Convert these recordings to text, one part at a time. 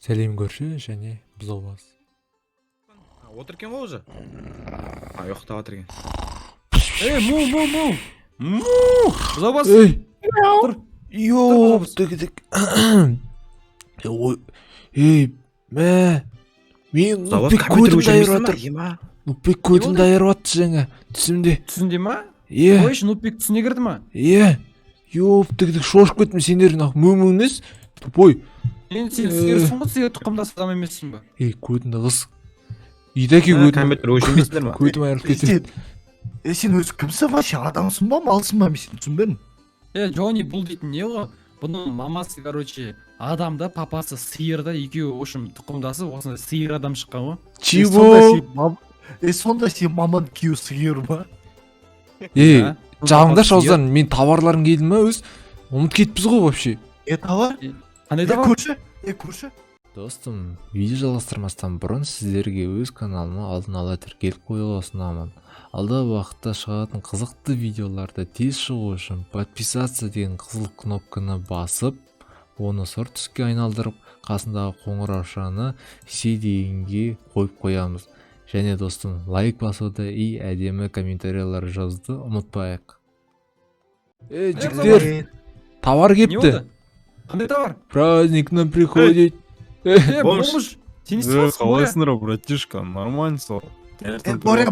Сәлем көрші және бұзаубас. Отыр екен ғой уже. Ұйықтап отыр екен. Му! Бұзаубас! Ей! Тұр! Йоп, дегідік. Ей, мә! Мен Нупбек көдім дайыр отыр. Нупбек көдім дайыр отыр жаңа. Түсімде. Түсінде ма? Е, Қойшы, Нупбек түсіне кірді ма? е. Йоп, дегідік шошып кеттім сендердің ақ мөміңіз. Тупой. Сен сиырсың ғой, сиыр тұқымдас адам емессің ба? Ей, көдімді қыз. Үйдәке көдім. Кәмбеттер өшінбейсіңдер ма? Көдім айырып кетеді. Сен өзі кімсің вообще, адамсың ба, малсың ба, мен сені түсінбедім. Джонни бұл дейтін не ғой? Бұның мамасы, короче, адамда, папасы сиырда, екеуі ошым тұқымдасы, осындай сиыр адам шыққан ғой. Чиво. Сонда сен маман күйеу сиыр ба? Ей, жағыңда шауздан мен товарларың келді ма өз? Ұмыт кетіппіз ғой вообще. Товар? Қандай да бар? Көрші. Достым, видео жалғастырмастан бұрын сіздерге өз каналыма алдын ала тіркеліп қоюға ұсынамын. Алдағы уақытта шығатын қызықты видеоларды тез шығу үшін подписаться деген қызыл кнопканы басып, оны сұр түске айналдырып, қасындағы қоңыраушаны все дегенге қойып қоямыз. Және достым, лайк басуды и әдемі комментариялар жазуды ұмытпайық. Жігіттер, товар Не кепті. болды? Қандай товар? Праздник нам приходит. Бомж! Сен не істеп отырсың, Боря? Қалайсыңдар, братишка? Нормально сол. Боря,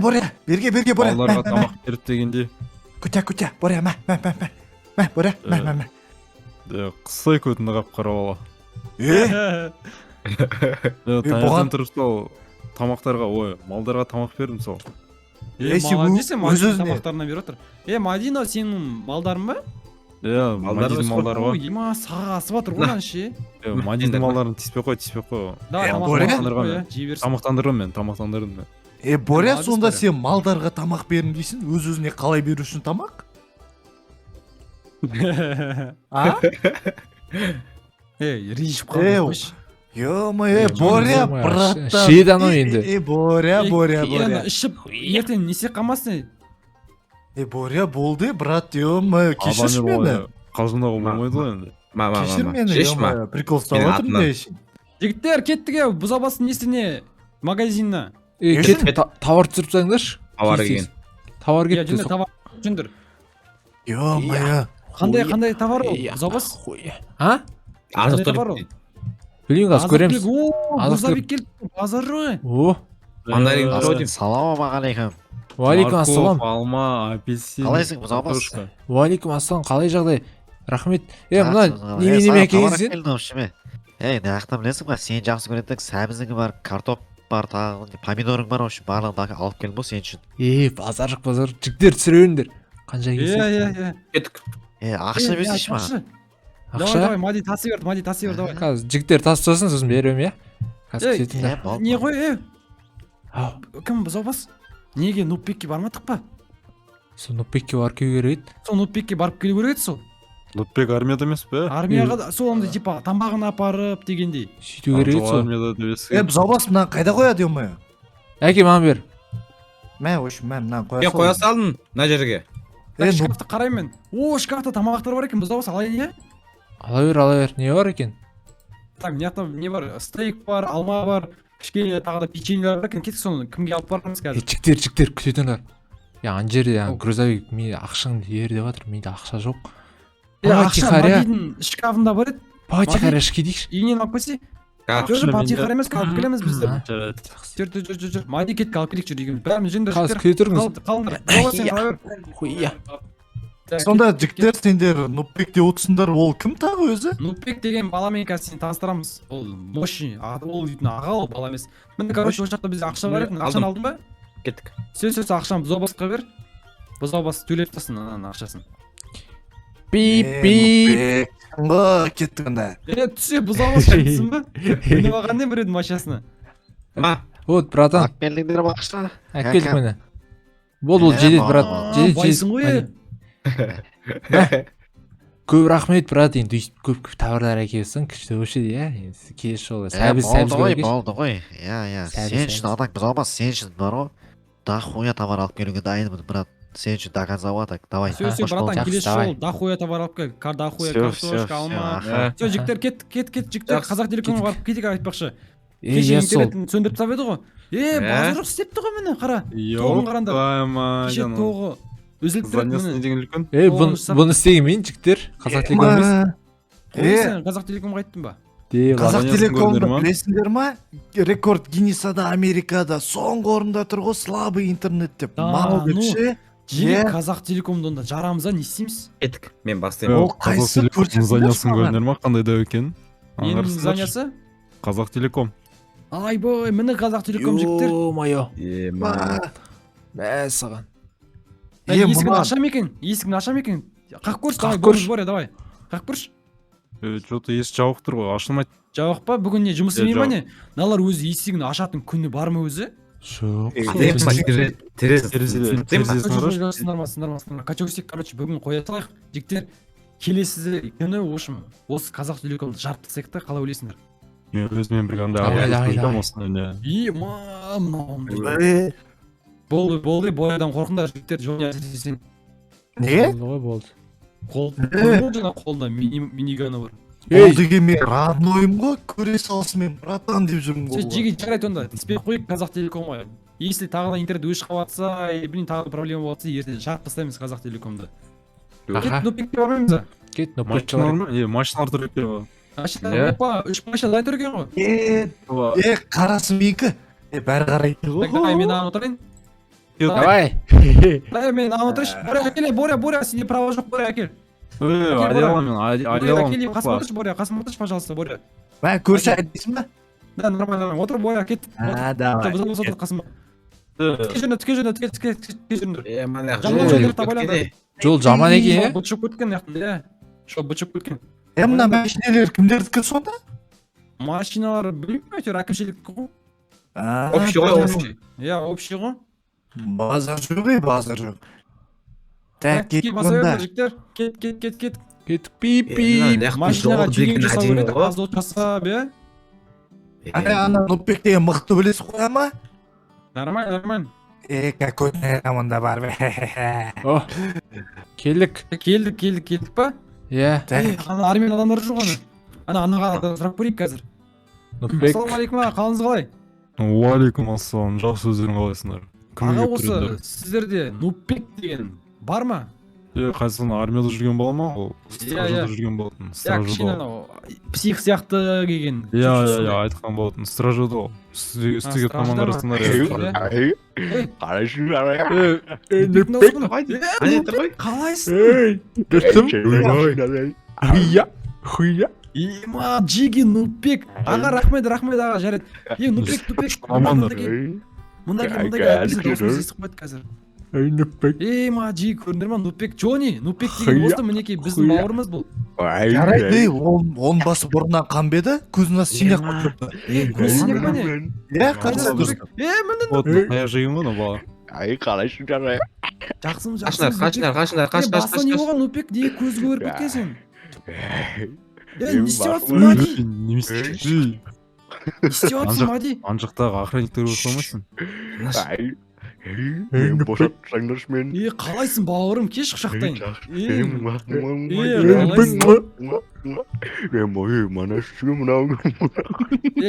берге, Боря. Балаларға тамақ беріп дегенде. Күтә, Боря, мә, Боря, мә. Қысай көтінді қап қарап ала. бұған- Таңертең тұрып сол тамақтарға, малдарға тамақ бердім сол. сен Молодец, өз- Мадина өз-өзіне. тамақтарына беріп отыр. Мадина, сенің малдарың ба? Мадидің малдары ғой. Ема, сағасы батыр ғой ше. Мадидің малдарын тиіспей қой. Давай, Боря? тамақтандырған, жей берсін. Тамақтандырдым мен. Боря, Молодец, сонда Боря. сен малдарға тамақ берім дейсің, өз-өзіне қалай беру үшін тамақ? А? Рейшіп Е, қалды, қойшы. Ё-моё, Боря, Ё-моё, браттан. шиет анау енді. Боря. Енді ішіп, ертең несе қалмасын. Боря, болды, брат, ё-моё, кешірші мені. Қалжыңдауға болмайды ғой енді. Кешір мені, Шеш ма? ё-моё, прикол ұстап Менің отырмын атымнан. дейсің. Жігіттер, кеттік бұзабастың несіне магазинна. Кет, товар түсіріп тастаңдаршы. Товар деген. Товар Иә, кетті. жүндір товар жүндір. Ё-моё. Қандай товар ол? Бұзабас? А? Азық Қандай товар ол? түлік. Білмеймін, қазір көреміз. О, Азық Мырзабек келді, базар ғой. О, Мандарин вроде. Саламағалейкум. уалейкум ассалам. Алма, апельсин. Қалайсың, бұзабас? картошка. Уалейкум ассалам, қалай жағдай? Рахмет. Мына неме әкеліңізден? Наяқтан білесің ба, сен жақсы көретін сәбізің бар, картоп бар, тағы помидорың бар, осы барлығын алып келдім ғой сен үшін. Базар, жігіттер түсіре беріңдер. Қанша келсін? Иә. Кеттік. Ақша берсейші ма? Давай, Ақша? Мади тасы бер, давай. Қазір жігіттер тастасын, сосын беремін, иә? Қазір Ей, кетіңдер. Не ғой, Ау, кім бұзабас? Неге Нупбекке бармадық па? сол Нупбекке барып келу керек еді. Сол Нупбекке барып келу керек еді сол. Нұтбек армияда емес пе? Армияға да сол андай типа тамағын апарып дегендей. Сөйту керек еді сол. Армияда деп Бұзаубас мынаны қайда қояды, ё-моё? Әке, маған бер. Мә, мынаны қоя Қоя салдың мына жерге. Шкафты қараймын. О, шкафта тамақтар бар екен, бұзабас алайын, иә? Ала бер. Не бар екен? Так, мыняқта не бар? Стейк бар, алма бар, кішкене тағы да печеньелер бар екен. Кеттік соны кімге алып барамыз қазір? Жігіттер, күтетіңдер. Ана жерде грузовик мен ақшаңды ер деп жатыр, менде ақша жоқ. Ақша Мадидің шкафында бар еді. Патихаря дейікші. Үйінен алып келсе? Жоқ, Патихар емес, алып келеміз бізді. Жүр. Мади кетті, алып келейік жүр үйге. Бәріміз жүндір. Қазір күте тұрыңыз. Қалыңдар. Жоба сен қала бер. Хуя. Сонда жігіттер, сендер Нупбекте отырсыңдар, ол кім тағы өзі? Нупбек деген баламен қазір сені таныстырамыз. Ол мощный, ол дейтін аға ол бала емес. Міне, короче, ол жақта бізде ақша бар еді. Ақшаны алдың ба? Кеттік. Сөз ақшаны бұзаубасқа бер. Бұзаубас төлеп тасын ананың ақшасын. Пип. Кеттік онда. Түсе бұзаубас қайтсын ба? Міне бағанден біреудің машинасына. Вот, братан, Ақ келдіңдер ма ақша? әкелдік міне. Бол, жедет, брат. Байсың ғой. Көп рахмет, брат, енді көп товарлар әкелсің, күшті өшеді, иә? Кеш жолы, сәбіз көргеш. Болды ғой. Иә. Сен үшін адам бұзабас, сен үшін бар ғой. Дохуя товар алып келуге дайынмын, брат. сен үшін доказывать так давай все қош братан бол. келесі давай. жолы дохуя товар алып кел дохуя Всё, картошка всё, алма всё, все жігіттер кеттік жігіттер Жақсы, қазақ телекомға барып кетейік айтпақшы иә кеше сол интернетін сөндіріп тастап еді ғой базар жоқ істепті ғой міне қара тоғын қараңдар кеше тоғы үзіліп тұр еді Занялся міне деген үлкен. бұны істеген мен жігіттер қазақ телеком емес сен қазақ телекомға айттың ба Қазақ Ладно, телекомды көрдіңдер ма? білесіңдер ма? Рекорд Гиннесада Америкада соңғы орында тұр ғой слабый интернет деп. Да, Мал деп ну. ше. жиі Иә. қазақ телекомды онда жарамыз а не істейміз кеттік мен бастаймын Ол қайсы көрсетіңдерші Занялсын маған. көрдіңдер ма қандай дәу екенін? ненің Аңғарсыздар? занясы Қазақ телеком. айбой міне қазақ телеком жігіттер ё-моё Ма, мә саған есігін мына аша ма екен есігін аша ма екен қақып көрші давай Қақып көрші. боря давай қақып көрші Что-то есік жабық тұр ғой, ашылмайды. жабық па бүгін не жұмыс Иә, істемей ма жабық. не мыналар өзі есігін ашатын күні бар ма өзі жоқ Терезесін ашып. сындарма качевсик короче бүгін қоя салайық жігіттер келесі күні в общем осы қазақ телекомды жарып тастайық та қалай ойлайсыңдар Мен өзімен бірге андай Давай, араласып давай, қойдым давай. осыны, не. мынау болды боядан қорқыңдар жігіттер жони әсіресе не? болды ғой болды жаңа қолында миниганы бар Ол деген мен роднойым ғой, көре салысымен братан деп жүрмін сен ғой. жеге жарайды онда тіспей ақ қояйық қазақ телекомға если тағы да интернет өшіп қалып жатса или білмеймін тағы да проблема болып жатса ертең жарып тастаймыз қазақ телекомды аха нупикке бармаймыз ба кет Машиналар ма? Машиналар тұр екен ғой. машина Иә. опа үш машина дайын тұр екен ғой Қарасы менікі. Бәрі қарайды так давай мен ғой. ана отырайын давай давай мен ана отырайыншы боря әкел боря сенде права жоқ боря әкел Одеяло мен, боря одеяло. әкел қасыма отыршы боря қасыма отыршы пожалуйста боря Мә көрші айтайсың ба? да нормально отыр боря кет Давай. біз отыр қасыма тіке жүріңдер мана Жаман жерлер таба алады. жол жаман екен иә бытшып кеткен иә шо бытшып кеткен Мына машинелер кімдердікі сонда? машиналар білмеймін әйтеуір әкімшілік ғой Общий ғой, общий. иә общий ғой Базар жоқ базар жоқ. Так, кет баса онда. беріңдер жігіттер кет кеттік пип машинаға түйген жасау керек ғой аз от жасап иә Ана Нупбек деген мықты білесіз ғой ама? нормально Какой команда бар бе? о келдік келдік па иә ана армян адамдар жүр ғой анаға сұрақ көрейік қазір нұпбек ассалаумағалейкум аға қалыңыз қалай Уалейкум ассалам, жақсы өздерің қалайсыңдар? аға осы сіздерде нупбек деген бар ма Қайсысын армияда жүрген бала ма? Ол стражада жүрген болатын. иә Стражада кішкене ол. анау псих сияқты келген Айтқан болатын. Стражада ол. Үстіге стражда таман ма? қарасыңдар. қалайсың хуя ема джиги нупбек аға рахмет аға жарайды нупбек Амандар. мында кел дауысымыз естіп қойды қазір нұпбек ема джиги көрдіңдер ма нупбек нупбек деген осы мінекей біздің бауырымыз бұл Жарайды, он басы бұрыннан қан беді, көзін астын синяк болып жүрді. көзіне ма не Иә, қайсы дұрыс. міне Вот, аяқ жеген ғой бала. жақсымыз қашыңдар басында не болған нупбек неге көзі көріп кеткен сен не істеп жатсың мади Немесе не істеп жатсың мади ан жақтағы охранниктер көріп қоймайсың. қалайсың бауырым кеш құшақтайын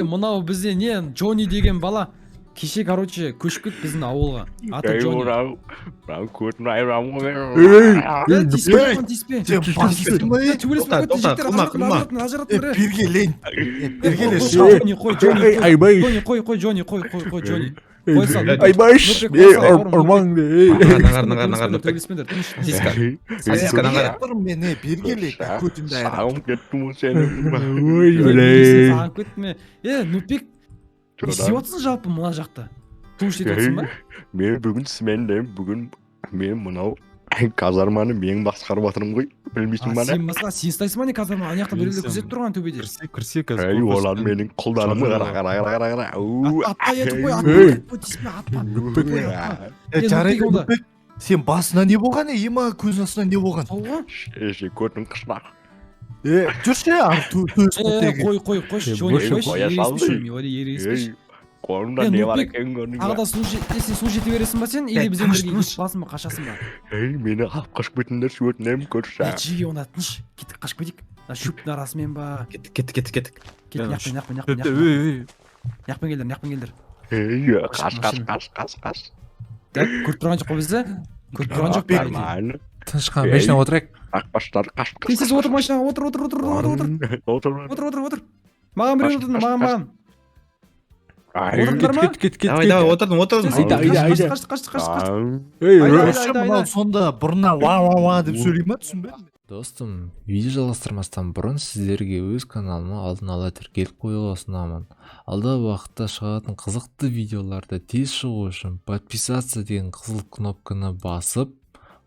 мынау бізде не джони деген бала кеше короче көшіп кетті біздің ауылға аты джони тиіспе Сен басты ма? Берге лень. Берге лень. қой джони қой сал айбаш ормаңды төбелеспеңдер Мен берге лень. Көтімді айрам. саған кетме нупбек не істеп жатсың жалпы мына жақта жұмыс істеп жатсың ба Мен бүгін смендемін, бүгін мен мынау казарманы мен басқарып жатырмын ғой, білмейсің ба? сен басқа сен ұстайсың ба не қазір ана жақта біреулер күзетіп тұрған төбеде Кірсе қазір. Ей, олар менің қолдарымы қара. атпа етіп қой тиіспе атпа Жарайды, Нупбек. Сен басына не болған? Ема көзінің астына не болған? сауға Көрдің қышнақ. Жүрші, төсін тегі. қойшы жони қойшы ерегіспеші Қолымда не бар екенін көрдің тағы ба? да сен су жете бересің ба сен или бізбен бірге кетіп қаласың ба қашасың ба? Мені алып қашып кетіңдер, су өтінемін, көрші. Жиге онда тыныш кеттік қашып кетейік. Шөптің арасымен ба? Кеттік. Кет яқпен келдер. Қаш. Так, көріп тұрған жоқ қой бізді? Көріп тұрған жоқ па? Нормально. тыныш қана машинаға отырайық. Ақбаштар қаш. Сіз отыр машинаға, отыр. Маған біреу отырды, маған. Отырдыңдар ма? Кет. Давай, отырдым. Қашты. Мынау сонда бұрына ва деп сөйлей ма, түсінбедім. Достым, видео жалғастырмастан бұрын сіздерге өз каналыма алдын ала тіркеліп қоюға ұсынамын. Алдағы уақытта шығатын қызықты видеоларды тез шығу үшін подписаться деген қызыл кнопканы басып,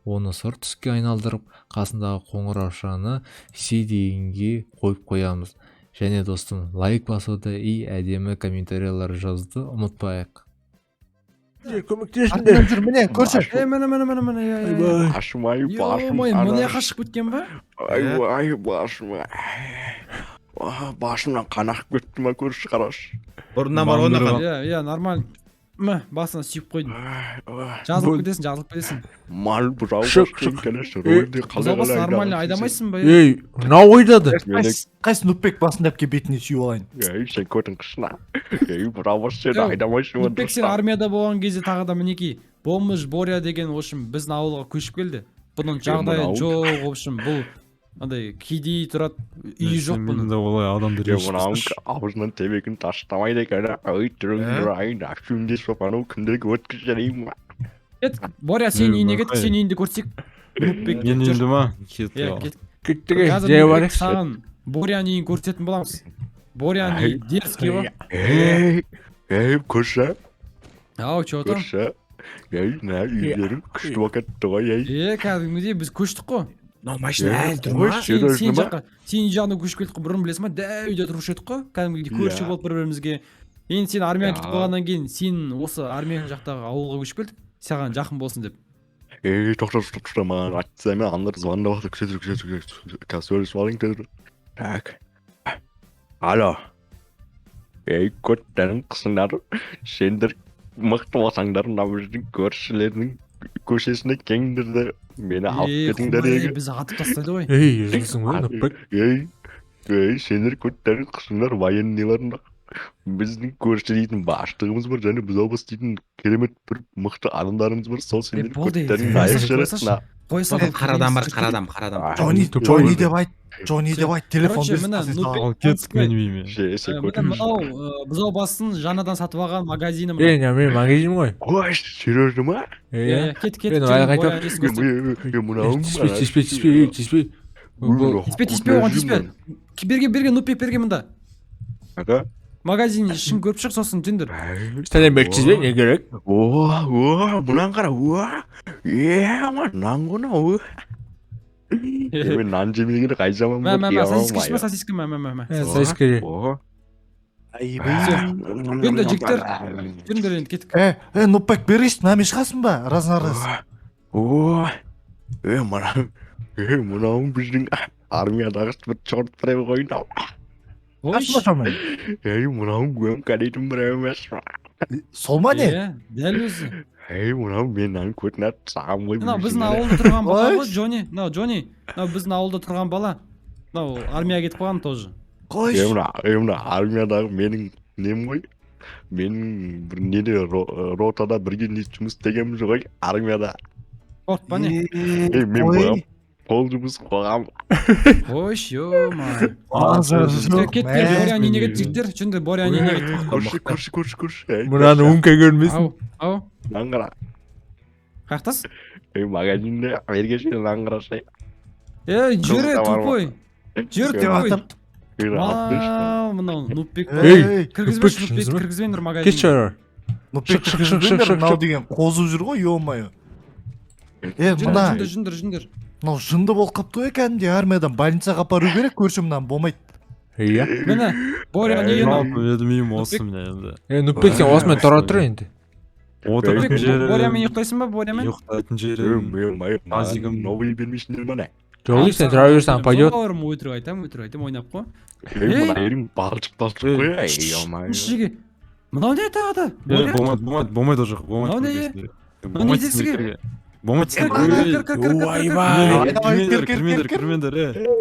оны сұр түске айналдырып, қасындағы қоңыраушаны все дегенге қойып қоямыз. Және достым, лайк басуды и әдемі комментариялар жазуды ұмытпайық. Артынан жүр, міне, көрші. Міне. Ашымай, Мына қашып кеткен ба? Ай, башым. Башымнан қан ағып кетті ма, көрші қараш. Орнынан бар, орнынан қал. Иә, нормально. Басына сүйіп қойдым. Жазылып кетесің. Мал бұрау Шық. Бұзалбасы нормально айдамайсың ба? Ей, мынау ойдады. Қайсы Нұпбек басында әпке бетіне сүйіп алайын. Сен көтің қышына. Бұрау сен айдамайсың. Нұпбек сен армияда болған кезде тағы да мінекей Бомыш Боря деген в общем біздің ауылға көшіп келді. Бұның жағдайы жоқ, в общем, бұл андай кедей тұрады, үйі жоқ бұның. Мен олай адамдар Мынауың аузынан темекін таштамайды екен. Ой, тұрыңдар айын ашуыңде сопану күндегі өткізерейін ма? Кет, Боря сен үйіне кет, сен үйінде көрсек. Мен үйімді ма? Кеттік, Қазір жай Нұпбек барайық. саған Боряның үйін көрсететін боламыз. Боряның үйі дерзкий ғой. Көрші, Ау, че там? көрші. Үйлерің күшті уақытты ғой, Кәдімгідей біз көштік қой. Мынау машина әлі тұр Ой, ма? Сен жаққа, сен жағына көшіп кеттік қой, бұрын білесің ба? Дәу үйде тұрушы едік қой. Кәдімгідей көрші болып бір-бірімізге. Енді сен армияға кетіп қалғаннан кейін сен осы армия жақтағы ауылға көшіп келдік. Саған жақын болсын деп. Тоқта, маған айтса мен аңдар звондап күшетір. Қазір сөйлесіп алайын деді. Так. Алло. Көттерің қысыңдар. Сендер мықты болсаңдар, мына біздің көршілердің көшесіне кеңдерді. Мені алып кетіңдер егі. Біз атып тастайды ғой. Ей, үзілсің ғой, Нұпбек. Сендер көттерің қысыңдар, военныйларында. Біздің көрші дейтін баштығымыз бар, және біз облыс дейтін керемет бір мықты адамдарымыз бар. Сол сендер көттерің айып жарасына. Қой сал. Қарадам бар, қарадам. Джонни деп айт, телефон Короче, мына Ал кеттік мен үйіме. Мынау бұзау басын жаңадан сатып алған магазині. Ей, мен магазин ғой. Ой, серьезно ма? Кет. Мен айлық айтам. Тиспей. Тиспе, оған тиспе. Берге, Нұпбек берге мында. Ага. Магазин ішін көріп шық, сосын түндір. Сәлем бәктізбе, не керек? Мұнан қара, нан ғына, мен нан жемегені қайзамын ба? Сосиска ішме, сосиска ма. Сосиска. Енді жіктер, түндір енді кеттік. Нұпбек берейсің, нәме шығасың ба? Раз. Мұнауың біздің армиядағы бір чорт біреу қойын. Мұнауың көм кәдейтін біреу емес. Сол ма не? Дәл өзі. Мұнауың мен нан көтінат сағым ғой. Мынау біздің ауылда тұрған бала ғой, Джонни. Мынау біздің ауылда тұрған бала. Мынау армияға кетіп қалған тоже. Қойш. Мына армиядағы менің нем ғой. Менің бір неде ротада бірге жұмыс істегенбіз ғой армияда. Спорт па не? Мен боям пол жұмыс қоғам. Қойш, ё-май. Кет, Боряның үйіне кет, жігіттер. Жүнді Боряның үйіне кет. Көрші. Мынаны өңкай көрмесін. Ау. Наңғыра. Қақтас? Магазинде бергеші наңғырашы. Жүре, тупой. Мынау Нұпбек. Кіргізбеңдер магазин. Кет шарар. Нұпбек кіргізбеңдер, мынау деген қозып жүр ғой, ё-майо. Мына Жүндір. мынау жынды болып қапты ғой кәдімгідей, армиядан больницаға апару керек, көрші мынаны болмайды. Иә. Міне, Боря не еді? Едімейім осы міне енді. Нұпбек сен осымен тұра тұр енді. Отыратын жері. Борямен ұйықтайсың ба, Борямен? Ұйықтайтын жері. Азигім. Новый бермейсіңдер ма не? Жоқ, сен тұра берсең пойдет. Өтірік айтам, ойнап қой. Мына ерің балшық қой. Шыге. мынау не тағы да боря болмайды ол жақ Мынау не? болмайды Мынау не десіге? болмайды Кір, кір, кір, кір, кір, кір, кір, кір. кірмеңдер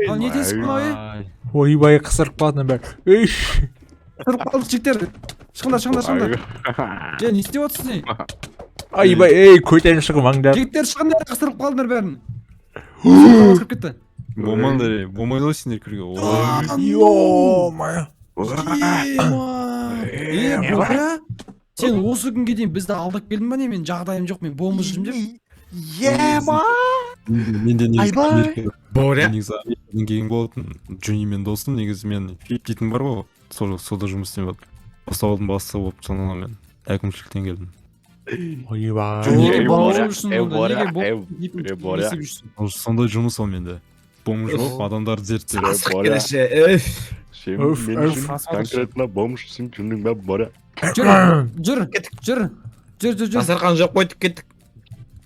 Ал не дейсің мынау ойбай қысырып қалдым бәрі тұрып қалдық жігіттер шығыңдар не істеп отырсыз не ойбай ей көтеріп шығыңдар жігіттер шығыңдар қысырып қалдыңдар бәрін кіріп кетті болмайды ғой сендер кіруге ё-моё боря сен осы күнге дейін бізді алдап келдің ба не мен жағдайым жоқ мен бомбы жүрмін деп ема менде Айбай. Боря. негізі америкадан кейін болатын джунимен досым негізі мен фип дейтін бар ғой солда жұмыс істеп жатыр бастап алдым бастығы болып жаңағы мен әкімшіліктен келдім ойбай неге бомбы Боря, жүрсің ей, онда Боря, неге ей, бомбы Боря. істеп жүрсің сондай жұмыс ол менде бомж болып адамдарды зерттеп Асық Боря. келеші. Сен Öf, мен öf. үшін конкретно бомжсың түсіндің бе Боря? жүр Асырқан жоқ қойдық кеттік.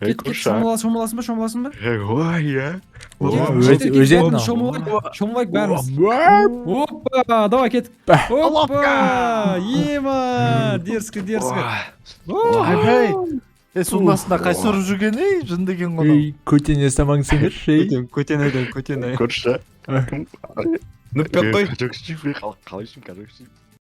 Ей кет көрші шомыласың ба ей ой я өзен шомылайық бәріміз опа давай кеттік опа ема дерзкий Айбай сундасында қайсы ұрып жүрген ей жын деген ғой ей көтене салмаңсыңдаршы ей көтен көрші Нүппек қой. қалайсың